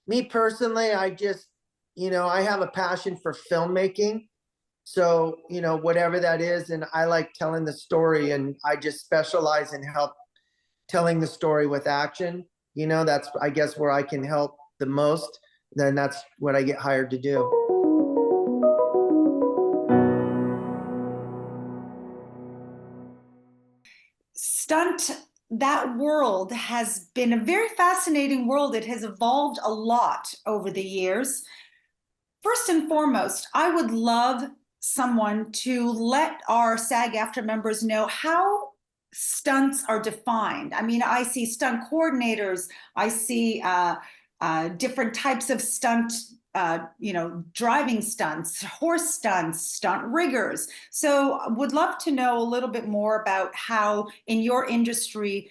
Me personally, I just, I have a passion for filmmaking. So, whatever that is, and I like telling the story, and I just specialize in help telling the story with action. That's, I guess, where I can help the most. Then that's what I get hired to do. Stunt, that world has been a very fascinating world. It has evolved a lot over the years. First and foremost, I would love someone to let our SAG-AFTRA members know how stunts are defined. I mean, I see stunt coordinators, I see different types of stunt, driving stunts, horse stunts, stunt riggers. So would love to know a little bit more about how in your industry,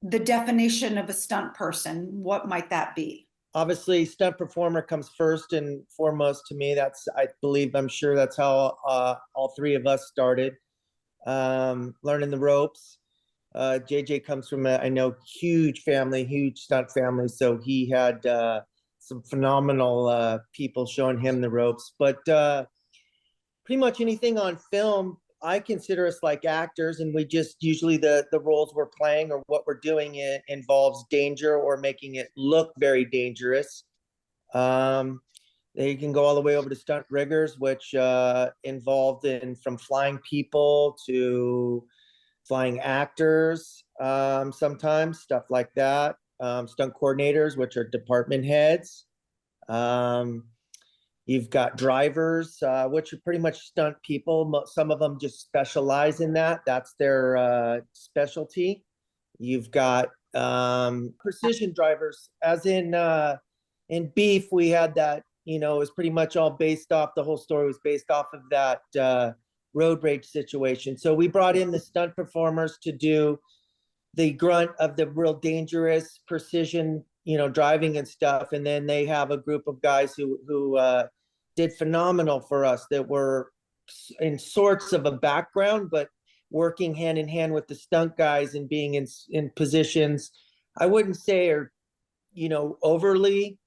the definition of a stunt person, what might that be? Obviously, stunt performer comes first and foremost to me. I'm sure that's how all three of us started, learning the ropes. JJ comes from I know, huge family, huge stunt family. So he had some phenomenal people showing him the ropes. But pretty much anything on film, I consider us like actors, and we just usually the roles we're playing or what we're doing involves danger or making it look very dangerous. They can go all the way over to stunt riggers, which involved in from flying people to flying actors, sometimes stuff like that. Stunt coordinators, which are department heads. You've got drivers, which are pretty much stunt people. Some of them just specialize in that. That's their specialty. You've got precision drivers, as in Beef, we had that, it was pretty much all based off, the whole story was based off of that road rage situation. So we brought in the stunt performers to do the grunt of the real dangerous precision, driving and stuff. And then they have a group of guys who did phenomenal for us, that were in sorts of a background, but working hand in hand with the stunt guys and being in positions, I wouldn't say are, overly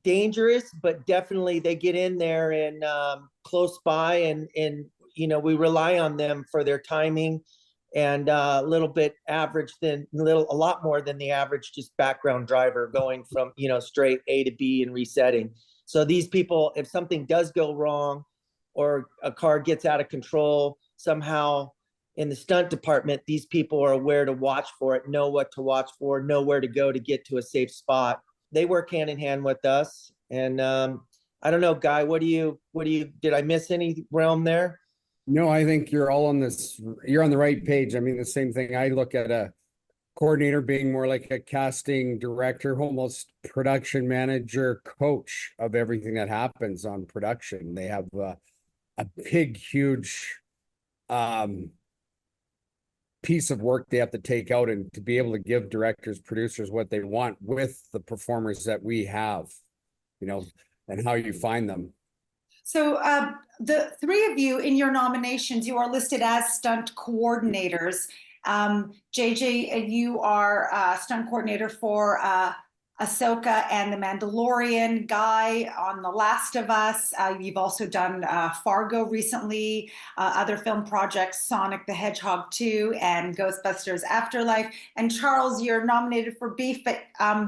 dangerous, but definitely they get in there and close by, and we rely on them for their timing, and a little bit average than a lot more than the average just background driver going from straight A to B and resetting. So these people, if something does go wrong or a car gets out of control somehow in the stunt department, these people are aware to watch for it, know what to watch for, know where to go to get to a safe spot. They work hand in hand with us. And I don't know, Guy, did I miss any realm there? No, I think you're on the right page. I mean, the same thing. I look at a coordinator being more like a casting director, almost production manager, coach of everything that happens on production. They have a big, huge piece of work they have to take out, and to be able to give directors, producers what they want with the performers that we have, and how you find them. So the three of you in your nominations, you are listed as stunt coordinators. JJ, you are a stunt coordinator for Ahsoka and the Mandalorian. Guy on The Last of Us. You've also done Fargo recently, other film projects, Sonic the Hedgehog 2 and Ghostbusters Afterlife. And Charles, you're nominated for Beef, but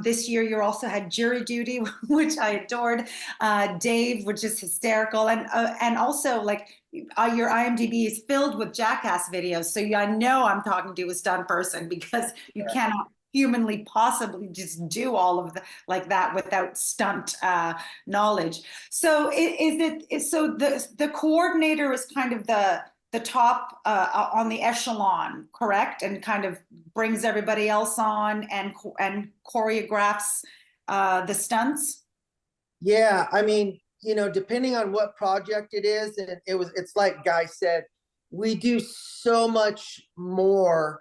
this year you also had Jury Duty, which I adored, Dave, which is hysterical, and also like your IMDb is filled with Jackass videos. So I know I'm talking to a stunt person, because you cannot humanly possibly just do all of like that without stunt knowledge. So the coordinator is kind of the top on the echelon, correct? And kind of brings everybody else on and choreographs the stunts. Yeah, I mean, depending on what project it is, and it's like Guy said, we do so much more.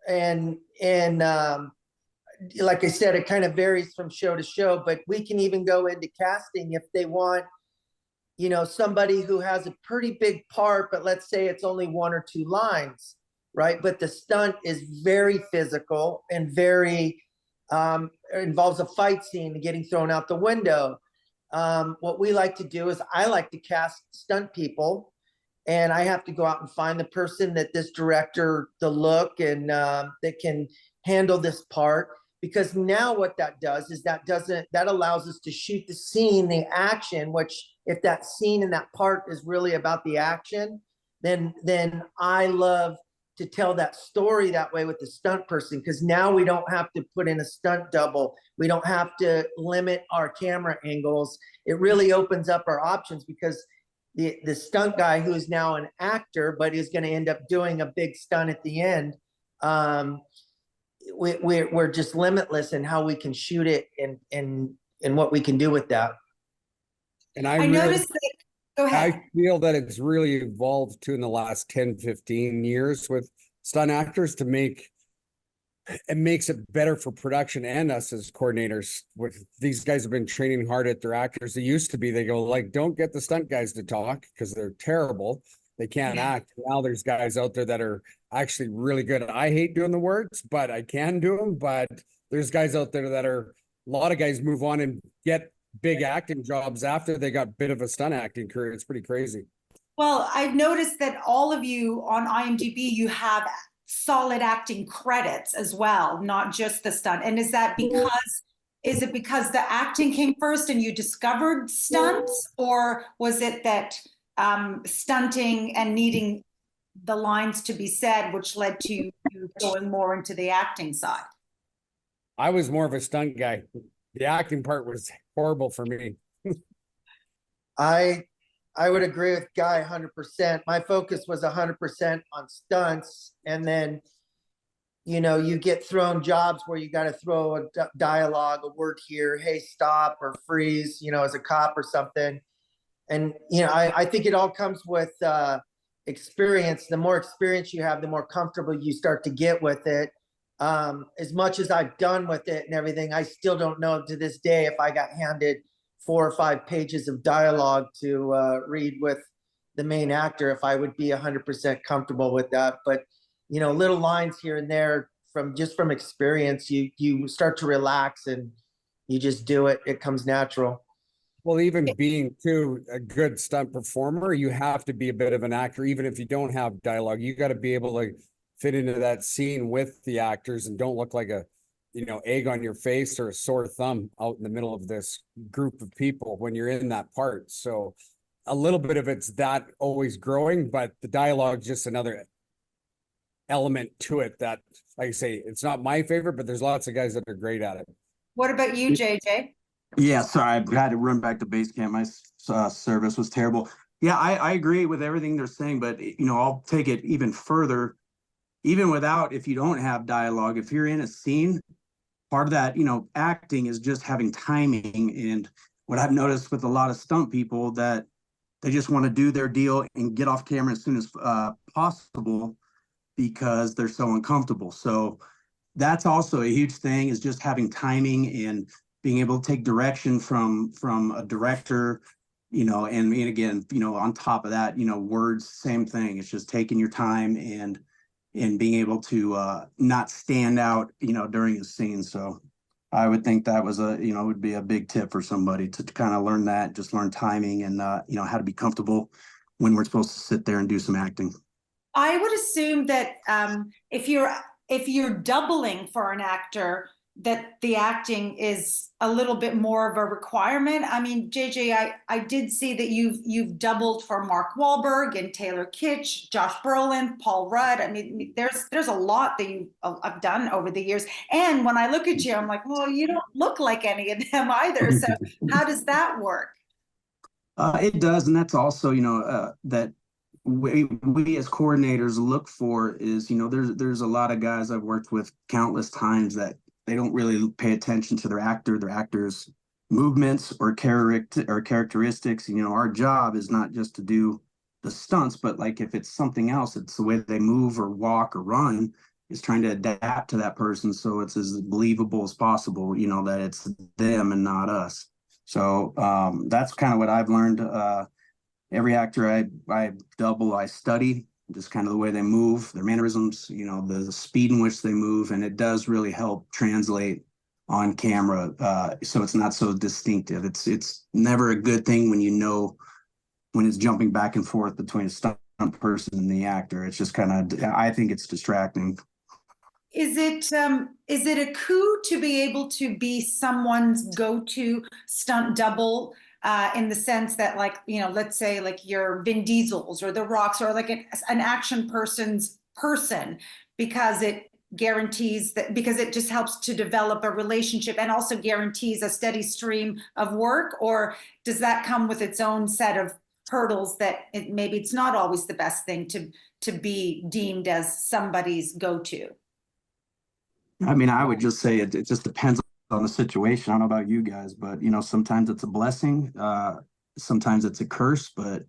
And like I said, it kind of varies from show to show, but we can even go into casting if they want, somebody who has a pretty big part, but let's say it's only one or two lines, right? But the stunt is very physical and very involves a fight scene and getting thrown out the window. What we like to do is I like to cast stunt people, and I have to go out and find the person that this director, the look, and that can handle this part. Because now what that does is that allows us to shoot the scene, the action, which if that scene and that part is really about the action, then I love to tell that story that way with the stunt person, because now we don't have to put in a stunt double. We don't have to limit our camera angles. It really opens up our options, because the stunt guy, who is now an actor, but is going to end up doing a big stunt at the end, we're just limitless in how we can shoot it and what we can do with that. And I noticed that, go ahead. I feel that it's really evolved too in the last 10, 15 years with stunt actors to make it makes it better for production and us as coordinators. With these guys have been training hard at their actors. They used to be, they go like, don't get the stunt guys to talk because they're terrible. They can't act. Now there's guys out there that are actually really good. I hate doing the words, but I can do them. But there's guys out there that are, a lot of guys move on and get big acting jobs after they got a bit of a stunt acting career. It's pretty crazy. Well, I've noticed that all of you on IMDb, you have solid acting credits as well, not just the stunt. And is it because the acting came first and you discovered stunts, or was it that stunting and needing the lines to be said, which led to you going more into the acting side? I was more of a stunt guy. The acting part was horrible for me. I would agree with Guy 100%. My focus was 100% on stunts. And then, you know, you get thrown jobs where you got to throw a dialogue, a word here, hey, stop, or freeze, you know, as a cop or something. And, you know, I think it all comes with experience. The more experience you have, the more comfortable you start to get with it. As much as I've done with it and everything, I still don't know to this day if I got handed 4 or 5 pages of dialogue to read with the main actor, if I would be 100% comfortable with that. But, you know, little lines here and there from experience, you start to relax and you just do it. It comes natural. Well, even being too a good stunt performer, you have to be a bit of an actor. Even if you don't have dialogue, you got to be able to fit into that scene with the actors and don't look like a, you know, egg on your face or a sore thumb out in the middle of this group of people when you're in that part. So a little bit of it's that always growing, but the dialogue just another element to it that, like I say, it's not my favorite, but there's lots of guys that are great at it. What about you, JJ? Yeah, sorry, I had to run back to base camp. My service was terrible. Yeah, I agree with everything they're saying, but, you know, I'll take it even further. Even without, if you don't have dialogue, if you're in a scene, part of that, you know, acting is just having timing. And what I've noticed with a lot of stunt people, that they just want to do their deal and get off camera as soon as possible because they're so uncomfortable. So that's also a huge thing, is just having timing and being able to take direction from a director, you know, and again, you know, on top of that, you know, words, same thing. It's just taking your time and being able to not stand out, you know, during a scene. So I would think that was would be a big tip for somebody to kind of learn that, just learn timing and, you know, how to be comfortable when we're supposed to sit there and do some acting. I would assume that if you're doubling for an actor, that the acting is a little bit more of a requirement. I mean, JJ, I did see that you've doubled for Mark Wahlberg and Taylor Kitsch, Josh Brolin, Paul Rudd. I mean, there's a lot that I've done over the years. And when I look at you, I'm like, well, you don't look like any of them either. So how does that work? It does, and that's also, you know, that we as coordinators look for is, you know, there's a lot of guys I've worked with countless times that they don't really pay attention to their actor's movements or characteristics. You know, our job is not just to do the stunts, but like if it's something else, it's the way they move or walk or run, is trying to adapt to that person so it's as believable as possible, you know, that it's them and not us. So that's kind of what I've learned. Every actor I double, I study just kind of the way they move, their mannerisms, you know, the speed in which they move, and it does really help translate on camera. So it's not so distinctive. It's never a good thing when you know when it's jumping back and forth between a stunt person and the actor. It's just kind of, I think it's distracting. Is it a coup to be able to be someone's go-to stunt double, in the sense that, like, you know, let's say like your Vin Diesels or The Rocks, or like an action person's person, because it guarantees that, because it just helps to develop a relationship and also guarantees a steady stream of work? Or does that come with its own set of hurdles that maybe it's not always the best thing to be deemed as somebody's go-to? I mean, I would just say it just depends on the situation. I don't know about you guys, but you know, sometimes it's a blessing, sometimes it's a curse, but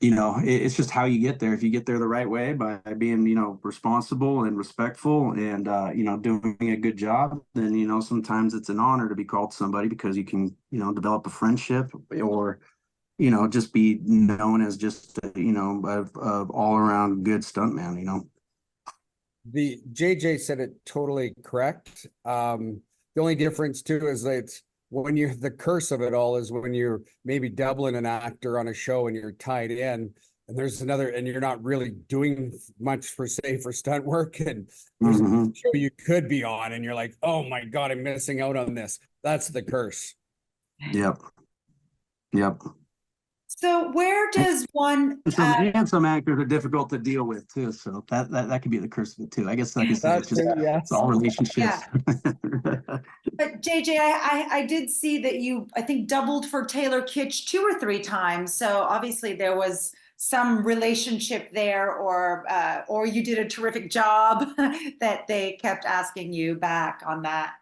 you know, it's just how you get there. If you get there the right way by being, you know, responsible and respectful and you know, doing a good job, then you know, sometimes it's an honor to be called somebody, because you can, you know, develop a friendship, or you know, just be known as just a, you know, a all around good stuntman, you know. The JJ said it totally correct. The only difference too is that it's when you're, the curse of it all is when you're maybe doubling an actor on a show and you're tied in, and there's another, and you're not really doing much for, say, for stunt work, and there's a show you could be on and you're like, oh my God, I'm missing out on this. That's the curse. Yep. Yep. So where does one, And some actors are difficult to deal with too, so that could be the curse of it too. I guess, like I said, it's just it's all relationships. Yeah. But JJ, I did see that you, I think, doubled for Taylor Kitsch 2 or 3 times. So obviously there was some relationship there, or you did a terrific job that they kept asking you back on that.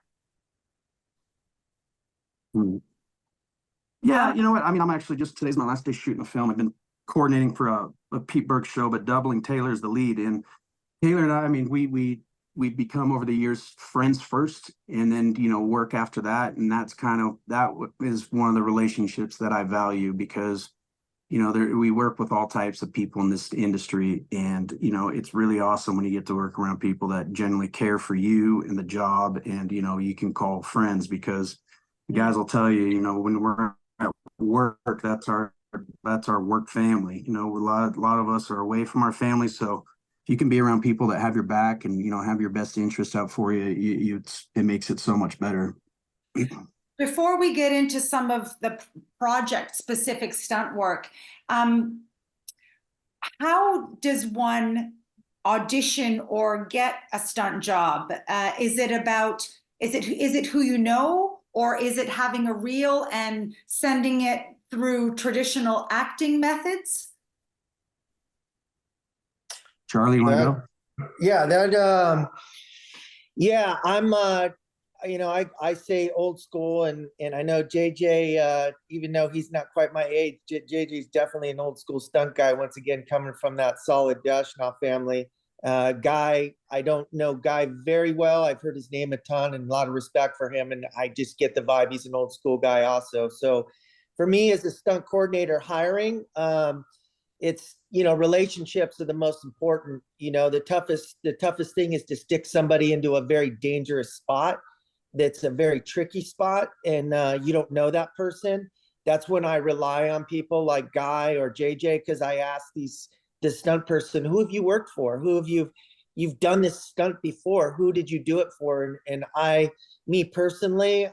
Yeah, you know what? I mean, I'm actually just, today's my last day shooting a film. I've been coordinating for a Pete Burke show, but doubling Taylor's the lead. And Taylor and I mean, we've become over the years friends first, and then, you know, work after that. And that's kind of, that is one of the relationships that I value, because, you know, we work with all types of people in this industry. And, you know, it's really awesome when you get to work around people that genuinely care for you and the job. And, you know, you can call friends, because the guys will tell you, you know, when we're at work, that's our work family. You know, a lot of us are away from our family, so if you can be around people that have your back and, you know, have your best interest out for you, it makes it so much better. Before we get into some of the project specific stunt work, how does one audition or get a stunt job? Is it who you know, or is it having a reel and sending it through traditional acting methods? Charlie, you want to go? Yeah, yeah, I'm, you know, I say old school, and I know JJ, even though he's not quite my age, JJ's definitely an old school stunt guy, once again, coming from that solid Dashnew family. Guy, I don't know Guy very well. I've heard his name a ton and a lot of respect for him, and I just get the vibe he's an old school guy also. So for me as a stunt coordinator hiring, it's, you know, relationships are the most important. You know, the toughest thing is to stick somebody into a very dangerous spot. That's a very tricky spot, and you don't know that person. That's when I rely on people like Guy or JJ, because I ask this stunt person, who have you worked for? Who have you've done this stunt before? Who did you do it for? And me personally,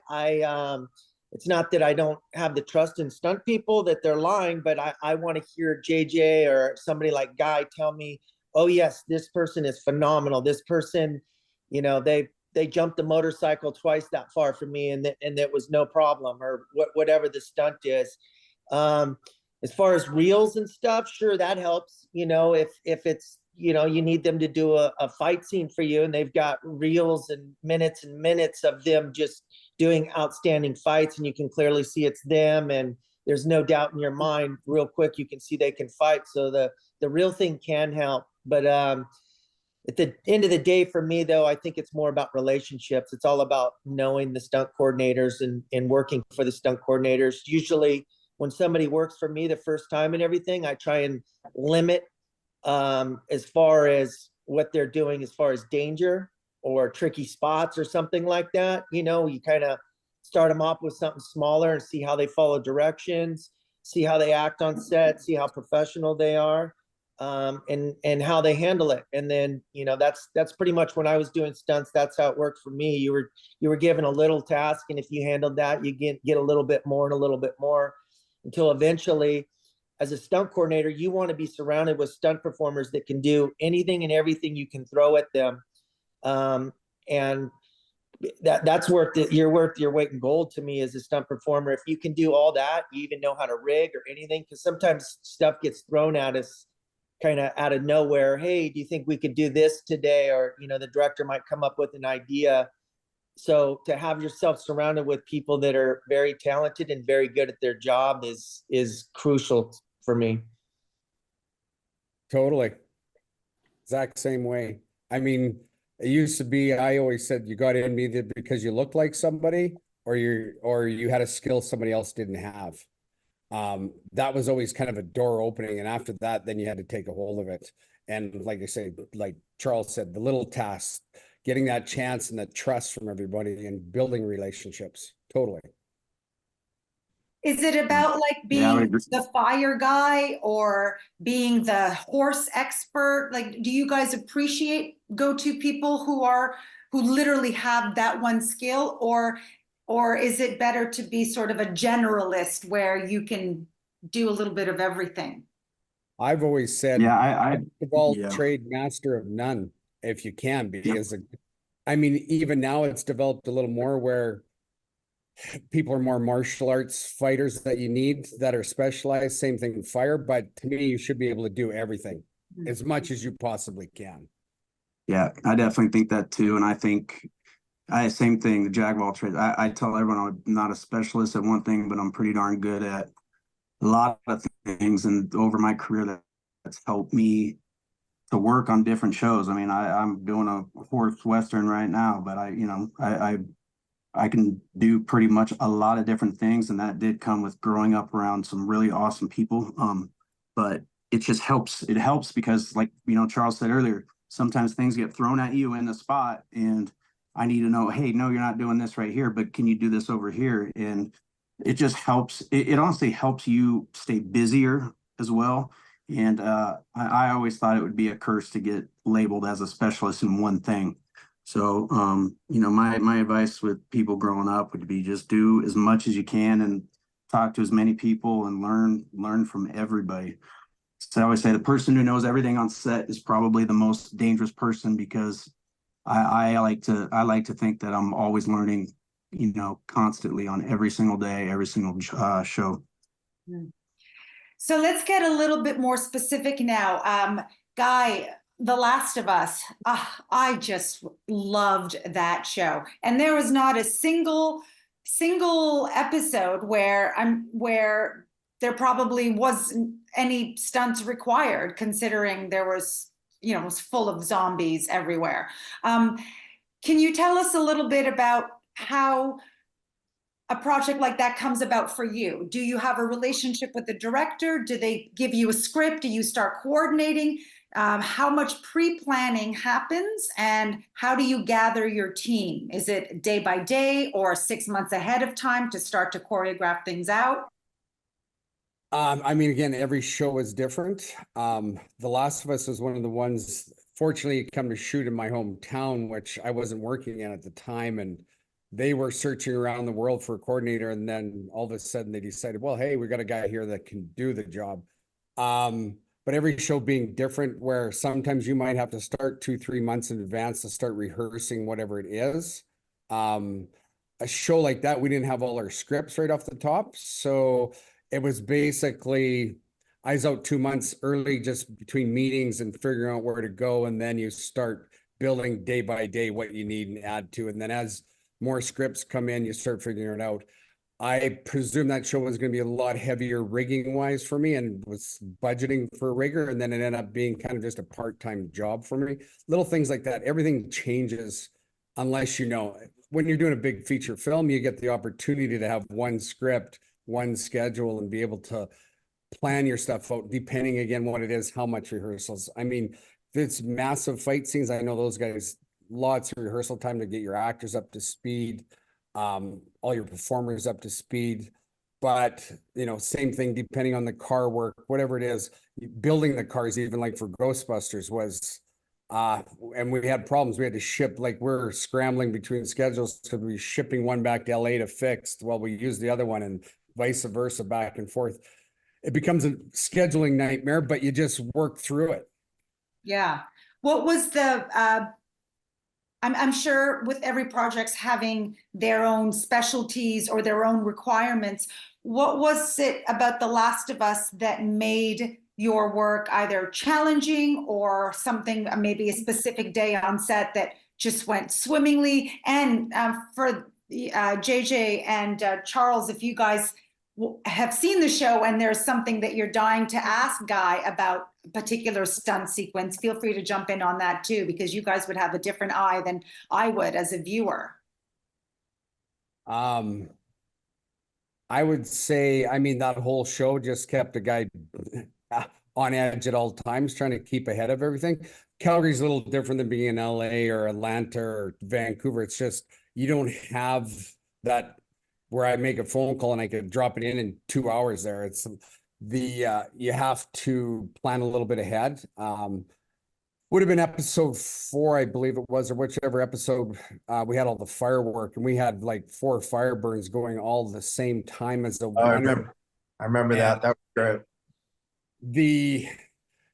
it's not that I don't have the trust in stunt people that they're lying, but I want to hear JJ or somebody like Guy tell me, oh yes, this person is phenomenal. This person, you know, they jumped the motorcycle twice that far from me, and it was no problem, or whatever the stunt is. As far as reels and stuff, sure, that helps. You know, if it's, you know, you need them to do a fight scene for you, and they've got reels and minutes of them just doing outstanding fights, and you can clearly see it's them, and there's no doubt in your mind, real quick, you can see they can fight. So the real thing can help. But at the end of the day, for me, though, I think it's more about relationships. It's all about knowing the stunt coordinators and working for the stunt coordinators. Usually when somebody works for me the first time and everything, I try and limit as far as what they're doing as far as danger. or tricky spots or something like that. You know, you kind of start them off with something smaller and see how they follow directions, see how they act on set, see how professional they are, and how they handle it. And then, you know, that's pretty much when I was doing stunts, that's how it worked for me. You were given a little task, and if you handled that, you get a little bit more and a little bit more, until eventually, as a stunt coordinator, you want to be surrounded with stunt performers that can do anything and everything you can throw at them. And that's you're worth your weight in gold to me as a stunt performer. If you can do all that, you even know how to rig or anything, because sometimes stuff gets thrown at us kind of out of nowhere. Hey, do you think we could do this today? Or, you know, the director might come up with an idea. So to have yourself surrounded with people that are very talented and very good at their job is crucial for me. Totally. Exact same way. I mean, it used to be, I always said you got in either because you looked like somebody or you had a skill somebody else didn't have. That was always kind of a door opening. And after that, then you had to take a hold of it. And like I say, like Charles said, the little tasks, getting that chance and that trust from everybody and building relationships. Totally. Is it about like being the fire guy or being the horse expert? Like, do you guys appreciate go-to people who literally have that one skill, or is it better to be sort of a generalist where you can do a little bit of everything? I've always said, trade master of none if you can be. I mean, even now it's developed a little more where people are more martial arts fighters that you need that are specialized. Same thing with fire, but to me, you should be able to do everything as much as you possibly can. Yeah, I definitely think that too. And I think same thing, the jack of all trades. I tell everyone I'm not a specialist at one thing, but I'm pretty darn good at a lot of things. And over my career, that's helped me to work on different shows. I mean, I'm doing a horse Western right now, but I can do pretty much a lot of different things. And that did come with growing up around some really awesome people. But it just helps. It helps because, like, you know, Charles said earlier, sometimes things get thrown at you in the spot and I need to know, hey, no, you're not doing this right here, but can you do this over here? And it just helps. It honestly helps you stay busier as well. And I always thought it would be a curse to get labeled as a specialist in one thing. So, you know, my advice with people growing up would be just do as much as you can and talk to as many people and learn from everybody. So I always say the person who knows everything on set is probably the most dangerous person, because I like to think that I'm always learning, you know, constantly on every single day, every single show. So let's get a little bit more specific now. Guy, The Last of Us, I just loved that show. And there was not a single episode where there probably wasn't any stunts required, considering there was, you know, it was full of zombies everywhere. Can you tell us a little bit about how a project like that comes about for you? Do you have a relationship with the director? Do they give you a script? Do you start coordinating? How much pre-planning happens, and how do you gather your team? Is it day by day or 6 months ahead of time to start to choreograph things out? I mean, again, every show is different. The Last of Us is one of the ones, fortunately, come to shoot in my hometown, which I wasn't working in at the time, and they were searching around the world for a coordinator, and then all of a sudden they decided, well, hey, we got a guy here that can do the job. But every show being different, where sometimes you might have to start 2-3 months in advance to start rehearsing whatever it is. A show like that, we didn't have all our scripts right off the top. So it was basically, I was out 2 months early just between meetings and figuring out where to go. And then you start building day by day what you need and add to. And then as more scripts come in, you start figuring it out. I presume that show was going to be a lot heavier rigging wise for me, and was budgeting for a rigger. And then it ended up being kind of just a part-time job for me. Little things like that. Everything changes unless, you know, when you're doing a big feature film, you get the opportunity to have one script, one schedule, and be able to plan your stuff out, depending again what it is, how much rehearsals. I mean, if it's massive fight scenes, I know those guys lots of rehearsal time to get your actors up to speed, all your performers up to speed. But, you know, same thing, depending on the car work, whatever it is, building the cars, even like for Ghostbusters was, and we had problems. We had to ship, like we're scrambling between schedules to be shipping one back to LA to fix while we use the other one, and vice versa, back and forth. It becomes a scheduling nightmare, but you just work through it. Yeah. What was the, I'm sure with every project having their own specialties or their own requirements, what was it about The Last of Us that made your work either challenging or something, maybe a specific day on set that just went swimmingly? And for JJ and Charles, if you guys have seen the show and there's something that you're dying to ask Guy about a particular stunt sequence, feel free to jump in on that too, because you guys would have a different eye than I would as a viewer. I would say, I mean, that whole show just kept a guy on edge at all times, trying to keep ahead of everything. Calgary's a little different than being in LA or Atlanta or Vancouver. It's just, you don't have that where I make a phone call and I could drop it in 2 hours there. It's you have to plan a little bit ahead. Would have been episode 4, I believe it was, or whichever episode. We had all the firework, and we had like 4 fire burns going all the same time as the one. I remember that. That was great.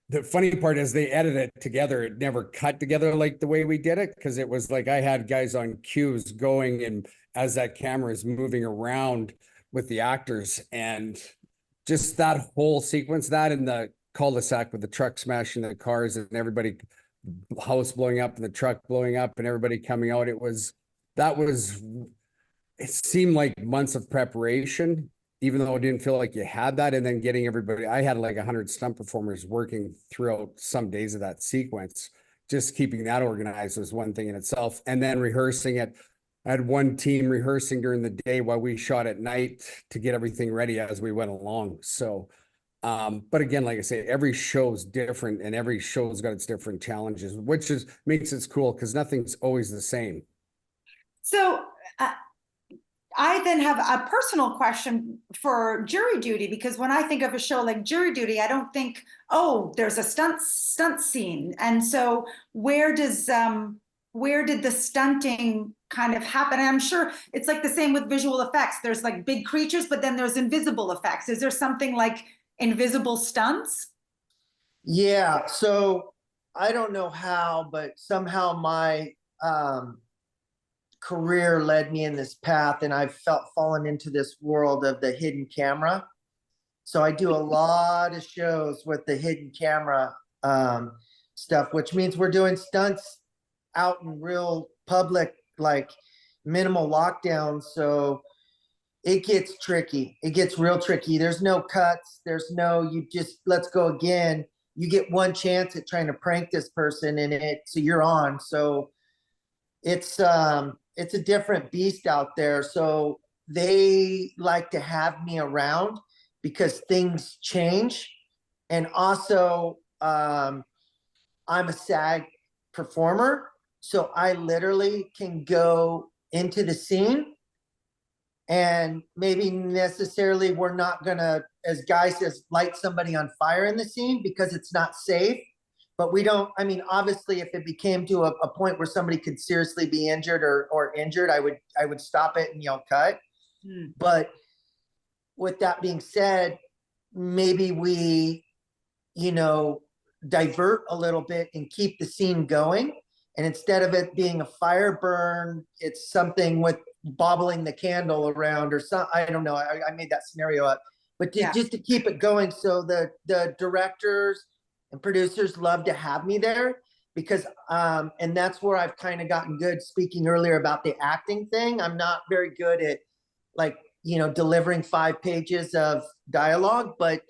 The funny part is they edited it together. It never cut together like the way we did it, because it was like I had guys on cues going, and as that camera is moving around with the actors, and just that whole sequence, that in the cul-de-sac with the truck smashing the cars and everybody, house blowing up and the truck blowing up and everybody coming out. It seemed like months of preparation, even though it didn't feel like you had that. And then getting everybody, I had like 100 stunt performers working throughout some days of that sequence. Just keeping that organized was one thing in itself. And then rehearsing it. I had one team rehearsing during the day while we shot at night to get everything ready as we went along. So, but again, like I say, every show's different and every show's got its different challenges, which makes it cool because nothing's always the same. So I then have a personal question for jury duty, because when I think of a show like Jury Duty, I don't think, oh, there's a stunt scene. And so where did the stunting kind of happen? And I'm sure it's like the same with visual effects. There's like big creatures, but then there's invisible effects. Is there something like invisible stunts? Yeah, so I don't know how, but somehow my career led me in this path, and I've fallen into this world of the hidden camera. So I do a lot of shows with the hidden camera stuff, which means we're doing stunts out in real public, like minimal lockdown. So it gets tricky. It gets real tricky. There's no cuts. There's no, you just, let's go again. You get one chance at trying to prank this person so you're on. So it's a different beast out there. So they like to have me around because things change. And also, I'm a SAG performer. So I literally can go into the scene, and maybe necessarily we're not gonna, as Guy says, light somebody on fire in the scene because it's not safe. But we don't, I mean, obviously if it became to a point where somebody could seriously be injured or injured, I would stop it and yell cut. But with that being said, maybe we, divert a little bit and keep the scene going. And instead of it being a fire burn, it's something with bobbling the candle around or something. I don't know. I made that scenario up, but just to keep it going. So the directors and producers love to have me there because, and that's where I've kind of gotten good. Speaking earlier about the acting thing, I'm not very good at delivering 5 pages of dialogue, but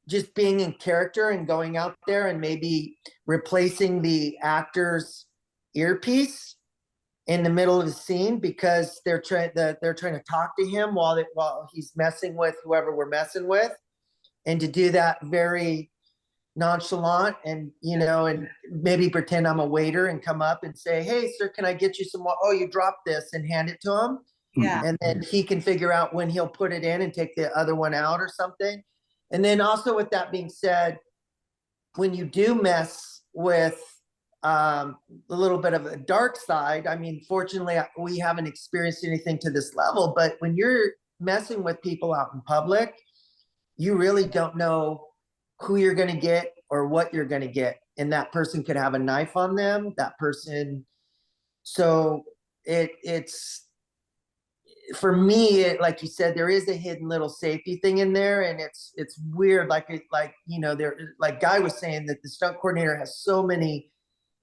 just being in character and going out there and maybe replacing the actor's earpiece in the middle of the scene because they're trying to talk to him while he's messing with whoever we're messing with, and to do that very nonchalant and, and maybe pretend I'm a waiter and come up and say, hey, sir, can I get you some water? Oh, you dropped this, and hand it to him. Yeah. And then he can figure out when he'll put it in and take the other one out or something. And then also, with that being said, when you do mess with a little bit of a dark side, I mean, fortunately, we haven't experienced anything to this level, but when you're messing with people out in public, you really don't know who you're going to get or what you're going to get. And that person could have a knife on them, that person. So it's, for me, like you said, there is a hidden little safety thing in there, and it's weird. There, like Guy was saying, that the stunt coordinator has so many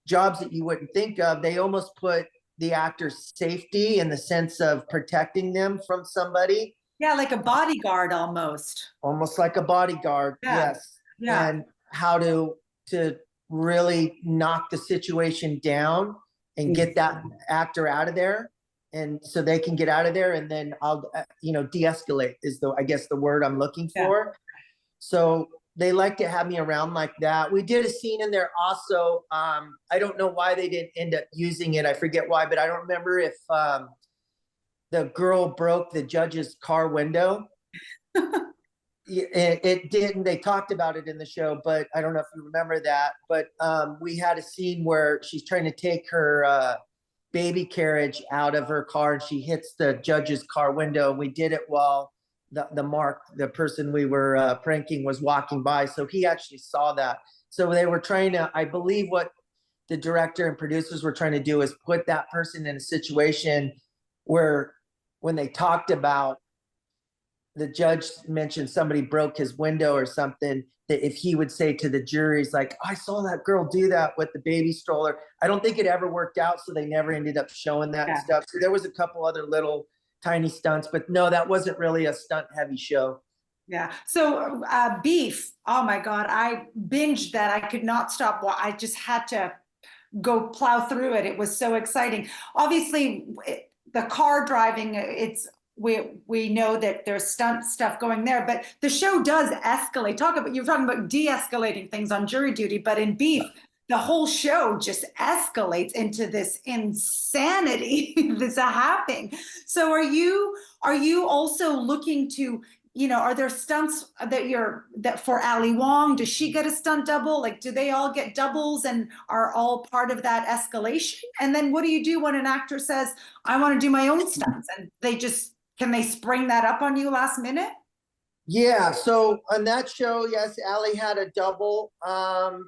jobs that you wouldn't think of. They almost put the actor's safety in the sense of protecting them from somebody. Yeah, like a bodyguard almost. Almost like a bodyguard. Yeah. Yes. Yeah. And how to really knock the situation down and get that actor out of there. And so they can get out of there, and then I'll, de-escalate is I guess the word I'm looking for. So they like to have me around like that. We did a scene in there also. I don't know why they didn't end up using it. I forget why, but I don't remember if the girl broke the judge's car window. It didn't. They talked about it in the show, but I don't know if you remember that. But we had a scene where she's trying to take her baby carriage out of her car, and she hits the judge's car window. We did it while the person we were pranking, was walking by, so he actually saw that. So they were trying to, I believe what the director and producers were trying to do is put that person in a situation where, when they talked about, the judge mentioned somebody broke his window or something, that if he would say to the juries, like, I saw that girl do that with the baby stroller. I don't think it ever worked out, so they never ended up showing that stuff. So there was a couple other little tiny stunts, but no, that wasn't really a stunt heavy show. Yeah. So Beef, oh my God, I binged that. I could not stop. I just had to go plow through it. It was so exciting. Obviously, the car driving, we know that there's stunt stuff going there, but the show does escalate. You're talking about de-escalating things on jury duty, but in Beef, the whole show just escalates into this insanity that's happening. So are you also looking to, are there stunts that for Ali Wong? Does she get a stunt double? Like, do they all get doubles and are all part of that escalation? And then what do you do when an actor says, I want to do my own stunts, and can they spring that up on you last minute? Yeah, so on that show, yes, Ali had a double.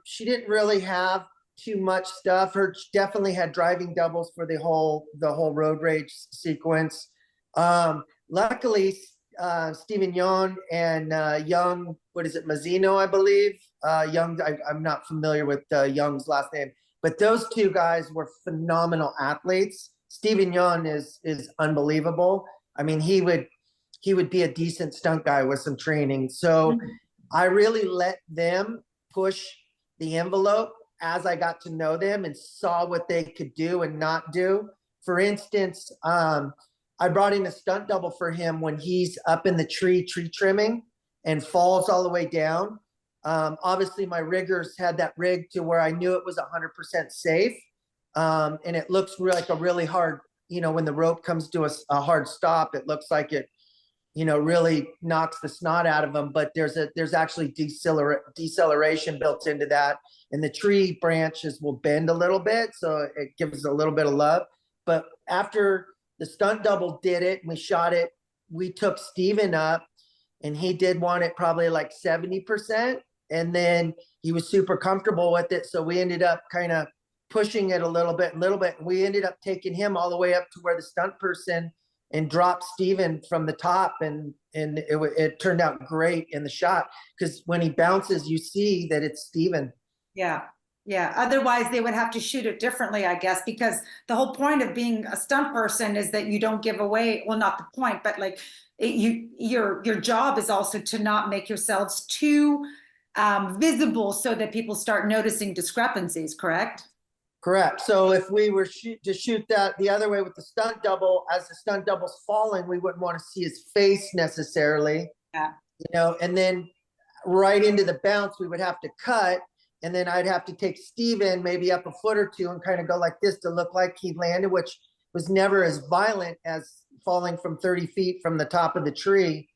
She didn't really have too much stuff. She definitely had driving doubles for the whole road rage sequence. Luckily, Stephen Yeun and Young, what is it, Mazzino, I believe. Young, I'm not familiar with Young's last name, but those two guys were phenomenal athletes. Stephen Yeun is unbelievable. I mean, he would be a decent stunt guy with some training. So I really let them push the envelope as I got to know them and saw what they could do and not do. For instance, I brought in a stunt double for him when he's up in the tree trimming and falls all the way down. Obviously, my riggers had that rigged to where I knew it was 100% safe. And it looks like a really hard, when the rope comes to a hard stop, it looks like it, really knocks the snot out of them. But there's actually deceleration built into that. And the tree branches will bend a little bit, so it gives a little bit of love. But after the stunt double did it, and we shot it, we took Steven up, and he did want it probably like 70%. And then he was super comfortable with it. So we ended up kind of pushing it a little bit. We ended up taking him all the way up to where the stunt person and dropped Steven from the top. And it turned out great in the shot, because when he bounces, you see that it's Steven. Yeah. Yeah. Otherwise they would have to shoot it differently, I guess, because the whole point of being a stunt person is that you don't give away, well, not the point, but like your job is also to not make yourselves too visible so that people start noticing discrepancies, correct? Correct. So if we were to shoot that the other way with the stunt double, as the stunt double's falling, we wouldn't want to see his face necessarily. Yeah. And then right into the bounce, we would have to cut. And then I'd have to take Steven maybe up a foot or two and kind of go like this to look like he landed, which was never as violent as falling from 30 feet from the top of the tree.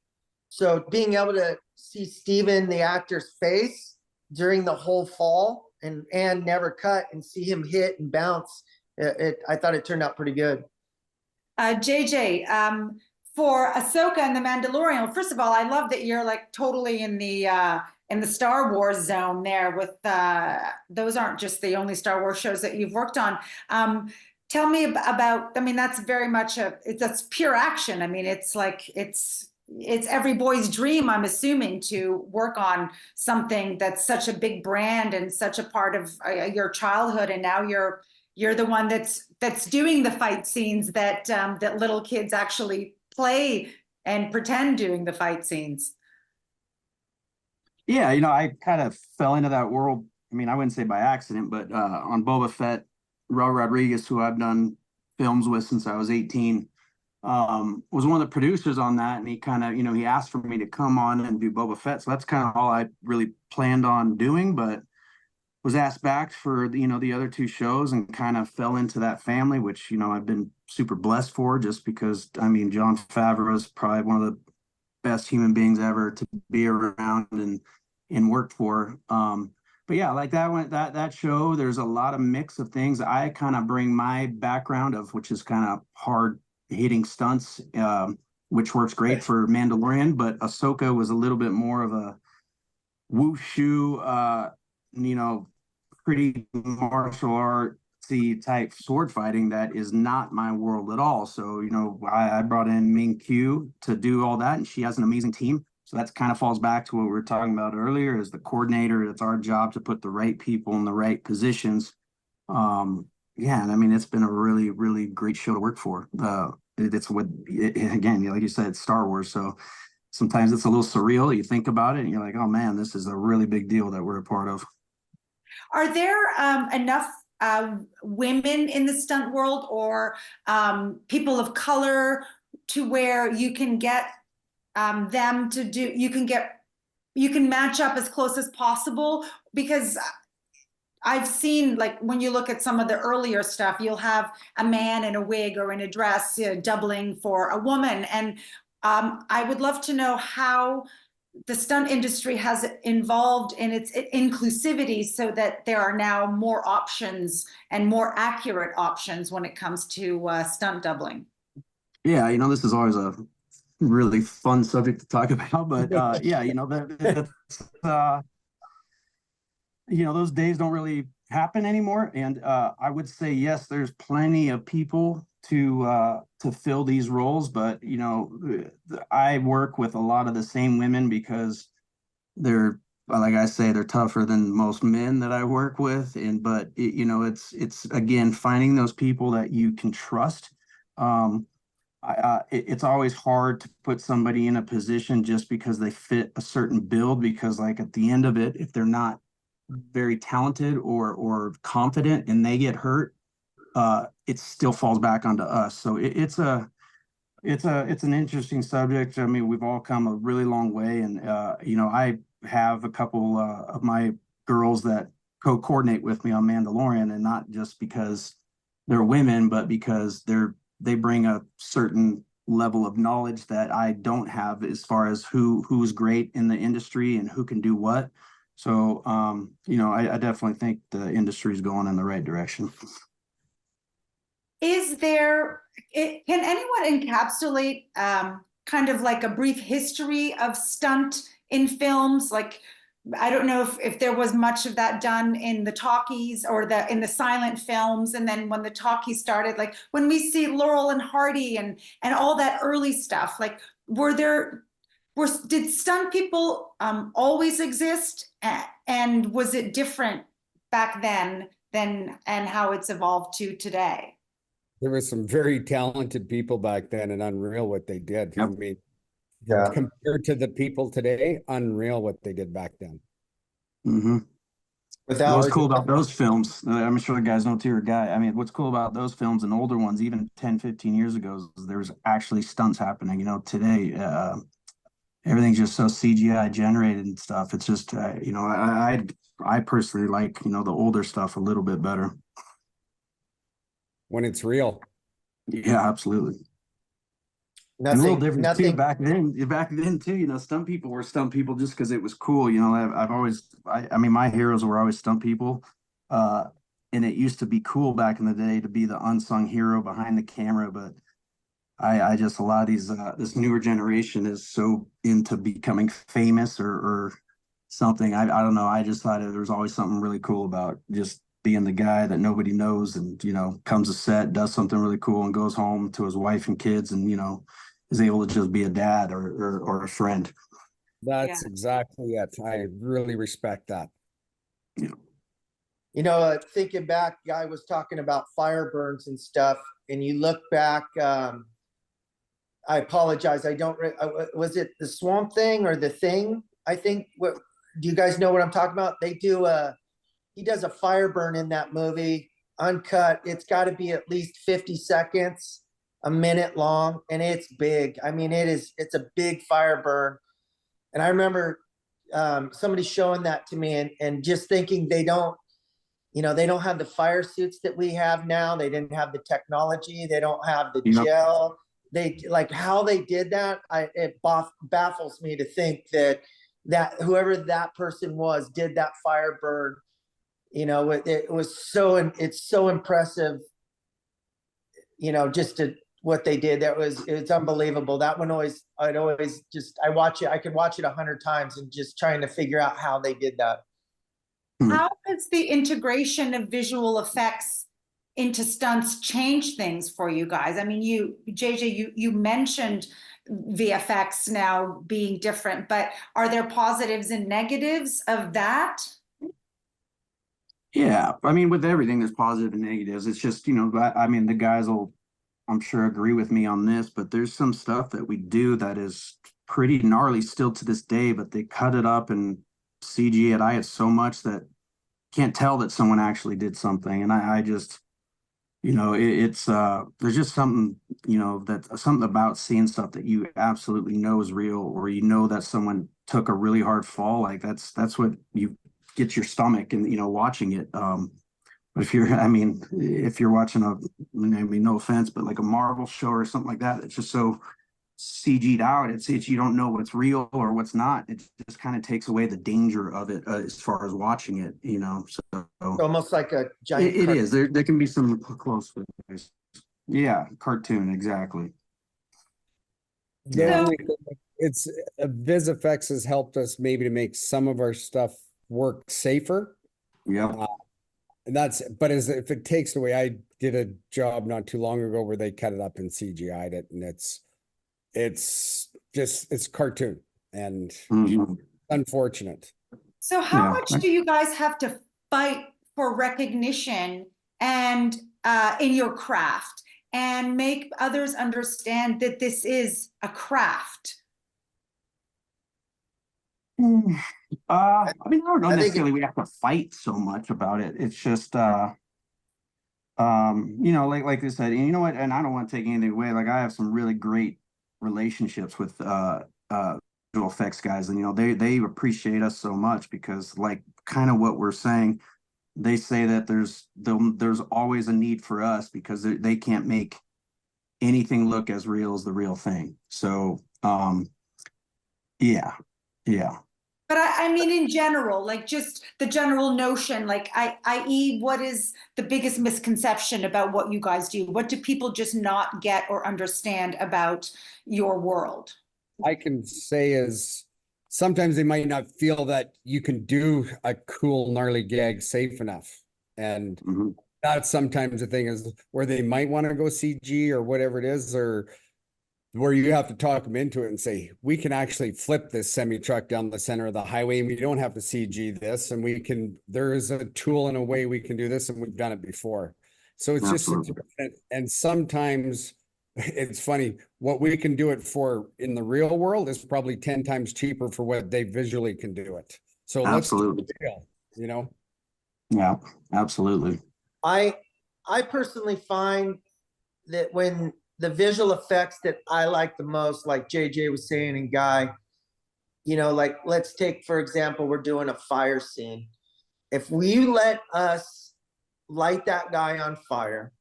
So being able to see Steven, the actor's face during the whole fall and never cut and see him hit and bounce, I thought it turned out pretty good. JJ, for Ahsoka and the Mandalorian, well, first of all, I love that you're like totally in the Star Wars zone there with those aren't just the only Star Wars shows that you've worked on. Tell me about, I mean, that's very much that's pure action. I mean, it's like, it's every boy's dream, I'm assuming, to work on something that's such a big brand and such a part of your childhood. And now you're the one that's doing the fight scenes that little kids actually play and pretend doing the fight scenes. Yeah, I kind of fell into that world. I mean, I wouldn't say by accident, but on Boba Fett, Raul Rodriguez, who I've done films with since I was 18, was one of the producers on that. And he kind of, he asked for me to come on and do Boba Fett. So that's kind of all I really planned on doing, but was asked back for, the other two shows and kind of fell into that family, which, I've been super blessed for, just because, I mean, Jon Favreau is probably one of the best human beings ever to be around and work for. But yeah, like that show, there's a lot of mix of things. I kind of bring my background of, which is kind of hard hitting stunts, which works great for Mandalorian, but Ahsoka was a little bit more of a wushu, pretty martial artsy type sword fighting that is not my world at all. So, I brought in Ming Q to do all that, and she has an amazing team. So that's kind of falls back to what we were talking about earlier, as the coordinator. It's our job to put the right people in the right positions. Yeah, and I mean, it's been a really, really great show to work for. It's again, like you said, it's Star Wars. So sometimes it's a little surreal. You think about it and you're like, oh man, this is a really big deal that we're a part of. Are there enough women in the stunt world or people of color to where you can get them to do, you can match up as close as possible? Because I've seen, like, when you look at some of the earlier stuff, you'll have a man in a wig or in a dress doubling for a woman. And I would love to know how the stunt industry has involved in its inclusivity so that there are now more options and more accurate options when it comes to stunt doubling. Yeah, this is always a really fun subject to talk about, but yeah, those days don't really happen anymore. And I would say, yes, there's plenty of people to fill these roles, but I work with a lot of the same women because they're, like I say, they're tougher than most men that I work with. But it's again, finding those people that you can trust. It's always hard to put somebody in a position just because they fit a certain build, because like at the end of it, if they're not very talented or confident and they get hurt, it still falls back onto us. So it's an interesting subject. I mean, we've all come a really long way, and I have a couple of my girls that co-coordinate with me on Mandalorian, and not just because they're women, but because they bring a certain level of knowledge that I don't have, as far as who's great in the industry and who can do what. So, I definitely think the industry is going in the right direction. Can anyone encapsulate kind of like a brief history of stunt in films? Like, I don't know if there was much of that done in the talkies or in the silent films. And then when the talkies started, like when we see Laurel and Hardy and all that early stuff, like did stunt people always exist? And was it different back then and how it's evolved to today? There were some very talented people back then, and unreal what they did. Yep. I mean, Yeah. compared to the people today, unreal what they did back then. Mm-hmm. What's cool about those films, I'm sure the guys know too, Guy. I mean, what's cool about those films and older ones, even 10, 15 years ago, is there's actually stunts happening. Today, everything's just so CGI generated and stuff. It's just, you know, I personally like, you know, the older stuff a little bit better. When it's real. Yeah, absolutely. And a little different too nothing. back then too, you know, stunt people were stunt people just because it was cool. You know, I've always, I mean, my heroes were always stunt people. And it used to be cool back in the day to be the unsung hero behind the camera, but I just, a lot of these, this newer generation is so into becoming famous or something. I don't know. I just thought there was always something really cool about just being the guy that nobody knows and, you know, comes to set, does something really cool and goes home to his wife and kids and, you know, is able to just be a dad or a friend. That's exactly it. I really respect that. Yeah. You know, thinking back, guy was talking about fire burns and stuff, and you look back, I apologize, I don't, was it the Swamp Thing or The Thing? I think, what, do you guys know what I'm talking about? They do he does a fire burn in that movie, uncut. It's got to be at least 50 seconds, a minute long, and it's big. I mean, it's a big fire burn. And I remember somebody showing that to me and just thinking they don't, you know, they don't have the fire suits that we have now. They didn't have the technology. They don't have the gel. They, like, how they did that. It baffles me to think that whoever that person was did that fire burn. You know, it was so, it's so impressive, you know, just what they did. It's unbelievable. That one always, I watch it. I could watch it 100 times and just trying to figure out how they did that. How has the integration of visual effects into stunts change things for you guys? I mean, JJ, you mentioned VFX now being different, but are there positives and negatives of that? Yeah, I mean, with everything, there's positive and negatives. It's just, you know, I mean, the guys will, I'm sure, agree with me on this, but there's some stuff that we do that is pretty gnarly still to this day, but they cut it up and CGI it so much that can't tell that someone actually did something. And I just, you know, it's there's just something, you know, that something about seeing stuff that you absolutely know is real, or you know that someone took a really hard fall. Like that's what you get your stomach and, you know, watching it. But if you're watching I mean, no offense, but like a Marvel show or something like that, it's just so CG'd out. It's you don't know what's real or what's not. It just kind of takes away the danger of it as far as watching it, you know. So Almost like a giant. it is. There can be some close with. Yeah, cartoon, exactly. The only thing, it's VisFX has helped us maybe to make some of our stuff work safer. Yeah. And but if it takes it away, I did a job not too long ago where they cut it up and CGI'd it, and it's cartoon and unfortunate. So how much do you guys have to fight for recognition and in your craft and make others understand that this is a craft? I mean, I don't know necessarily we have to fight so much about it. It's just you know, like I said, and you know what, and I don't want to take anything away. Like, I have some really great relationships with visual effects guys, and you know, they appreciate us so much because, like, kind of what we're saying, they say that there's always a need for us because they can't make anything look as real as the real thing. So yeah. But I mean, in general, like, just the general notion, like, i.e., what is the biggest misconception about what you guys do? What do people just not get or understand about your world? I can say is sometimes they might not feel that you can do a cool, gnarly gag safe enough. And that's sometimes the thing is where they might want to go CG or whatever it is, or where you have to talk them into it and say, we can actually flip this semi truck down the center of the highway and we don't have to CG this, and there is a tool and a way we can do this, and we've done it before. So it's just, and sometimes it's funny, what we can do it for in the real world is probably 10 times cheaper for what they visually can do it. So let's do it real, you know? Yeah, absolutely. I personally find that when the visual effects that I like the most, like JJ was saying and Guy, like, let's take, for example, we're doing a fire scene. If we let us light that guy on fire,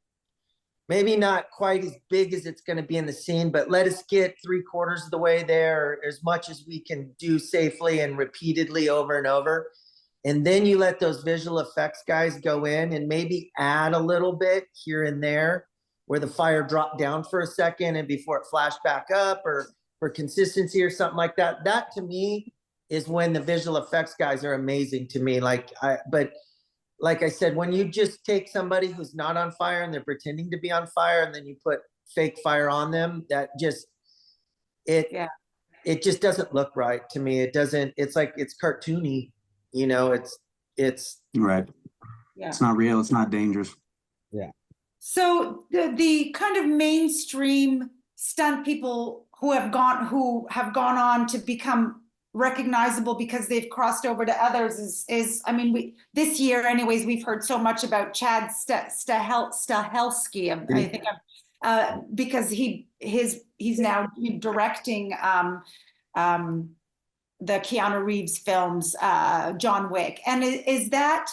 maybe not quite as big as it's going to be in the scene, but let us get 3/4 of the way there, as much as we can do safely and repeatedly over and over. And then you let those visual effects guys go in and maybe add a little bit here and there where the fire dropped down for a second and before it flashed back up, or for consistency or something like that. That to me is when the visual effects guys are amazing to me. But like I said, when you just take somebody who's not on fire and they're pretending to be on fire and then you put fake fire on them, that just, it just doesn't look right to me. It doesn't, it's like, it's cartoony, it's Right. Yeah. It's not real. It's not dangerous. So the kind of mainstream stunt people who have gone on to become recognizable because they've crossed over to others is I mean, this year anyways, we've heard so much about Chad Stahelski. I think because he's now directing the Keanu Reeves films, John Wick. And is that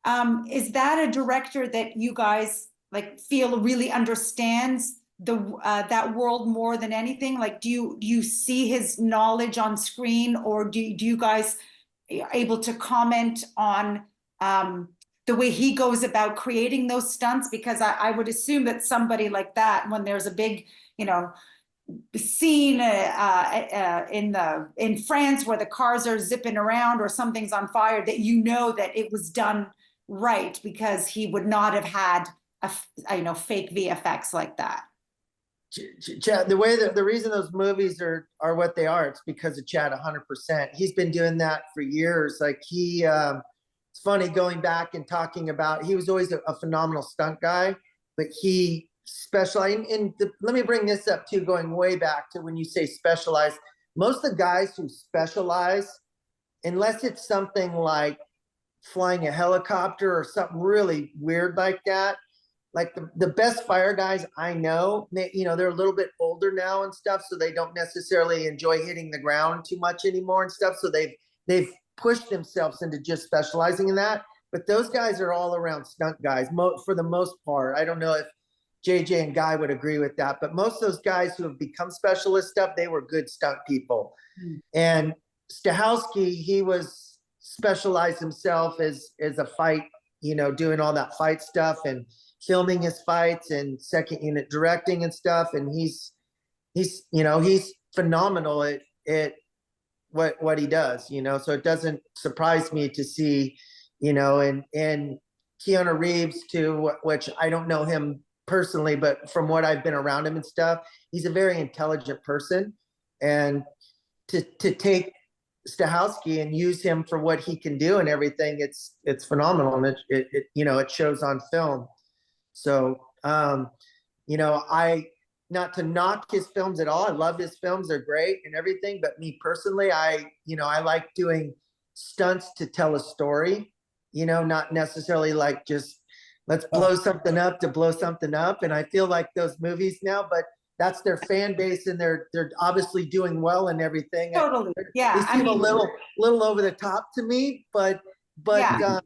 a director that you guys like feel really understands that world more than anything? Like, do you see his knowledge on screen, or do you guys able to comment on the way he goes about creating those stunts? Because I would assume that somebody like that, when there's a big, scene in France where the cars are zipping around or something's on fire, that that it was done right, because he would not have had fake VFX like that. Chad, the reason those movies are what they are, it's because of Chad 100%. He's been doing that for years. Like it's funny going back and talking about, he was always a phenomenal stunt guy, but he specialized let me bring this up too, going way back to when you say specialize. Most of the guys who specialize, unless it's something like flying a helicopter or something really weird like that, like the best fire guys I know, they're a little bit older now and stuff, so they don't necessarily enjoy hitting the ground too much anymore and stuff. So they've pushed themselves into just specializing in that. But those guys are all around stunt guys for the most part. I don't know if JJ and Guy would agree with that, but most of those guys who have become specialist stuff, they were good stunt people. And Stahelski, he was specialized himself as a fight, doing all that fight stuff and filming his fights and second unit directing and stuff. And he's phenomenal at what he does, so it doesn't surprise me to see, and Keanu Reeves too, which I don't know him personally, but from what I've been around him and stuff, he's a very intelligent person. And to take Stahelski and use him for what he can do and everything, it's phenomenal. And it shows on film. So, not to knock his films at all. I love his films. They're great and everything. But me personally, I like doing stunts to tell a story, not necessarily like just let's blow something up to blow something up. And I feel like those movies now, but that's their fan base and they're obviously doing well and everything. Totally. Yeah. They seem a little over the top to me, but they're,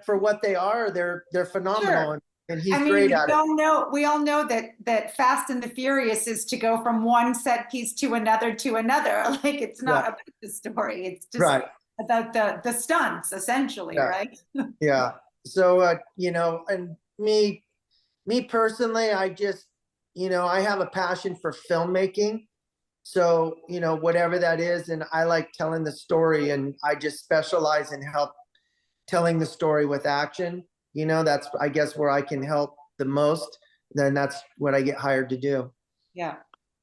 for what they are, they're phenomenal. Sure. And he's great at it. We all know that Fast and the Furious is to go from one set piece to another. Like, it's not about the story. It's just about the stunts, essentially, right? Yeah. So, and me personally, I just, I have a passion for filmmaking. So, whatever that is, and I like telling the story, and I just specialize in help telling the story with action. That's, I guess, where I can help the most. Then that's what I get hired to do. Yeah.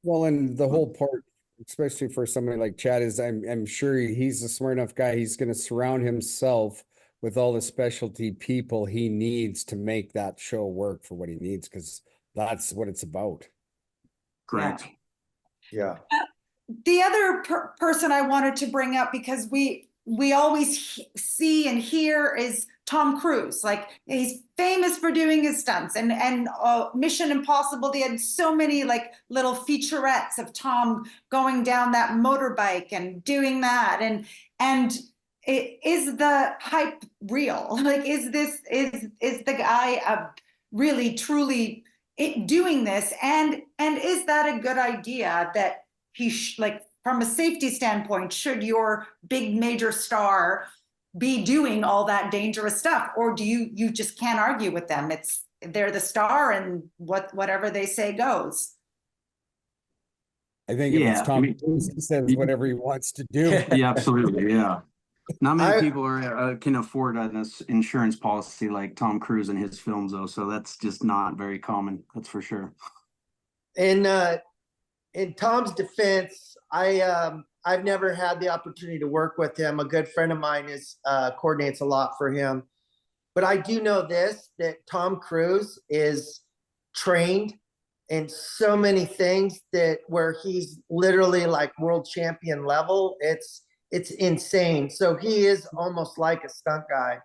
Well, and the whole part, especially for somebody like Chad, is I'm sure he's a smart enough guy. He's going to surround himself with all the specialty people he needs to make that show work for what he needs, because that's what it's about. Correct. Yeah. The other person I wanted to bring up, because we always see and hear, is Tom Cruise, like he's famous for doing his stunts, and Mission Impossible, they had so many like little featurettes of Tom going down that motorbike and doing that, and is the hype real? Like, is the guy really truly doing this, and is that a good idea that he like from a safety standpoint, should your big major star be doing all that dangerous stuff, or do you just can't argue with them? They're the star, and whatever they say goes. I think if it's Tom Cruise, he says whatever he wants to do. Yeah, absolutely. Yeah. Not many I- people are can afford an insurance policy like Tom Cruise and his films, though. So that's just not very common. That's for sure. In Tom's defense, I've never had the opportunity to work with him. A good friend of mine coordinates a lot for him. But I do know this, that Tom Cruise is trained in so many things that where he's literally like world champion level. It's insane. So he is almost like a stunt guy.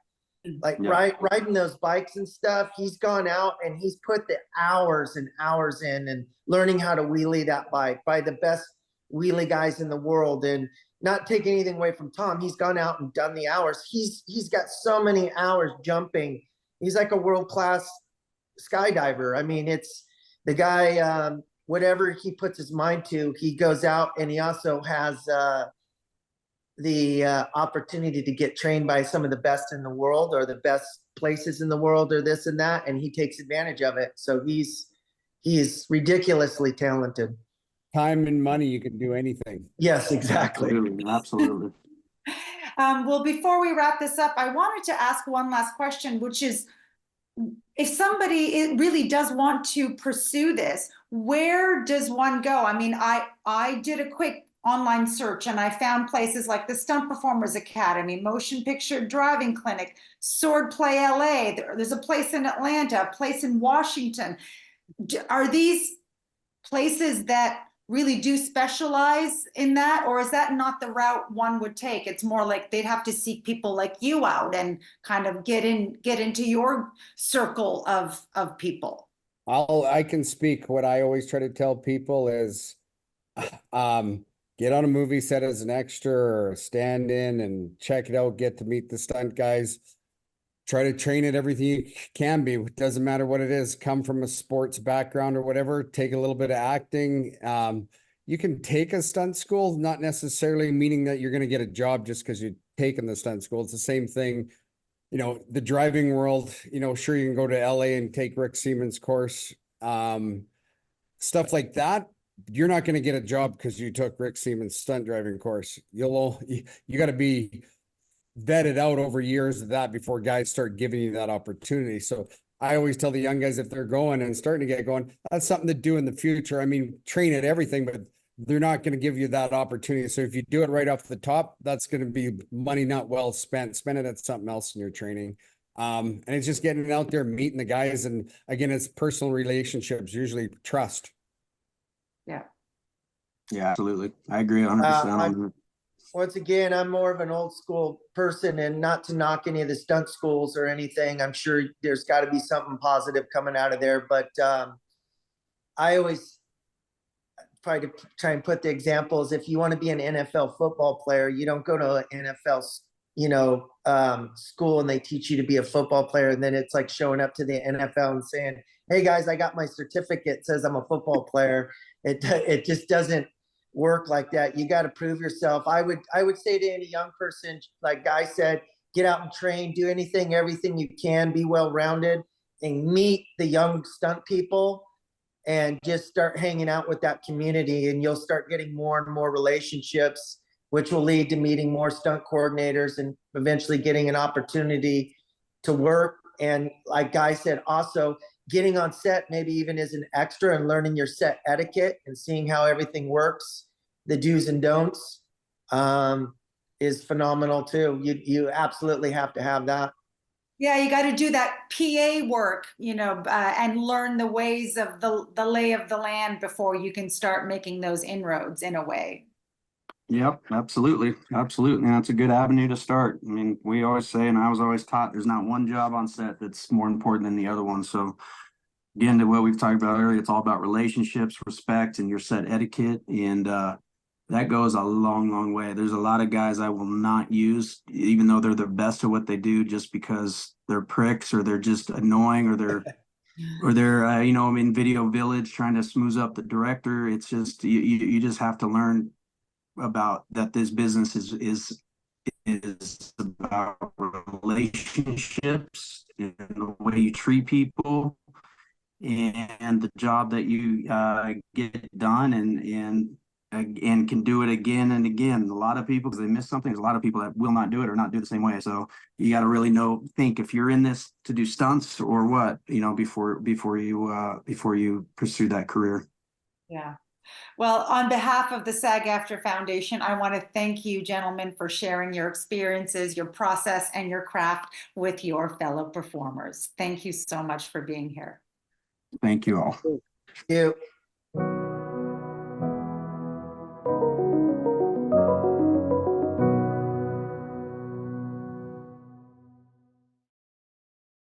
Like riding those bikes and stuff, he's gone out and he's put the hours and hours in and learning how to wheelie that bike by the best wheelie guys in the world. And not taking anything away from Tom, he's gone out and done the hours. He's got so many hours jumping. He's like a world-class skydiver. I mean, it's the guy, whatever he puts his mind to, he goes out, and he also has the opportunity to get trained by some of the best in the world, or the best places in the world, or this and that, and he takes advantage of it. So he's ridiculously talented. Time and money, you can do anything. Yes, exactly. Absolutely. Well, before we wrap this up, I wanted to ask one last question, which is, if somebody really does want to pursue this, where does one go? I mean, I did a quick online search and I found places like the Stunt Performers Academy, Motion Picture Driving Clinic, Swordplay LA. There's a place in Atlanta, a place in Washington. Are these places that really do specialize in that, or is that not the route one would take? It's more like they'd have to seek people like you out and kind of get into your circle of people. I can speak. What I always try to tell people is, get on a movie set as an extra or a stand-in and check it out. Get to meet the stunt guys. Try to train at everything you can be. It doesn't matter what it is. Come from a sports background or whatever. Take a little bit of acting. You can take a stunt school, not necessarily meaning that you're going to get a job just because you've taken the stunt school. It's the same thing. You know, the driving world, you know, sure, you can go to LA and take Rick Seaman's course. Stuff like that. You're not going to get a job because you took Rick Seaman's stunt driving course. You got to be vetted out over years of that before guys start giving you that opportunity. So I always tell the young guys, if they're going and starting to get going, that's something to do in the future. I mean, train at everything, but they're not going to give you that opportunity. So if you do it right off the top, that's going to be money not well spent. Spend it at something else in your training. And it's just getting out there, meeting the guys. And again, it's personal relationships, usually trust. Yeah, absolutely. I agree 100%. Once again, I'm more of an old school person, and not to knock any of the stunt schools or anything. I'm sure there's got to be something positive coming out of there. But I always try and put the examples. If you want to be an NFL football player, you don't go to an NFL, school and they teach you to be a football player. And then it's like showing up to the NFL and saying, hey guys, I got my certificate, it says I'm a football player. It just doesn't work like that. You got to prove yourself. I would say to any young person, like Guy said, get out and train, do everything you can, be well-rounded, and meet the young stunt people, and just start hanging out with that community, and you'll start getting more and more relationships, which will lead to meeting more stunt coordinators and eventually getting an opportunity to work. And like Guy said, also getting on set, maybe even as an extra, and learning your set etiquette and seeing how everything works, the do's and don'ts, is phenomenal too. You absolutely have to have that. Yeah, you got to do that PA work, and learn the ways of the lay of the land before you can start making those inroads in a way. Yep, absolutely. Absolutely. And that's a good avenue to start. I mean, we always say, and I was always taught, there's not one job on set that's more important than the other one. So again, to what we've talked about earlier, it's all about relationships, respect, and your set etiquette. And that goes a long, long way. There's a lot of guys I will not use, even though they're the best at what they do, just because they're pricks or they're just annoying or they're you know, I'm in Video Village trying to smooth up the director. It's just you just have to learn about that. This business is about relationships and the way you treat people and the job that you get done and can do it again and again. A lot of people, because they miss something, there's a lot of people that will not do it or not do it the same way. So you got to really think if you're in this to do stunts or what, you know, before you pursue that career. Yeah. Well, on behalf of the SAG-AFTRA Foundation, I want to thank you, gentlemen, for sharing your experiences, your process, and your craft with your fellow performers. Thank you so much for being here. Thank you all. Thank you.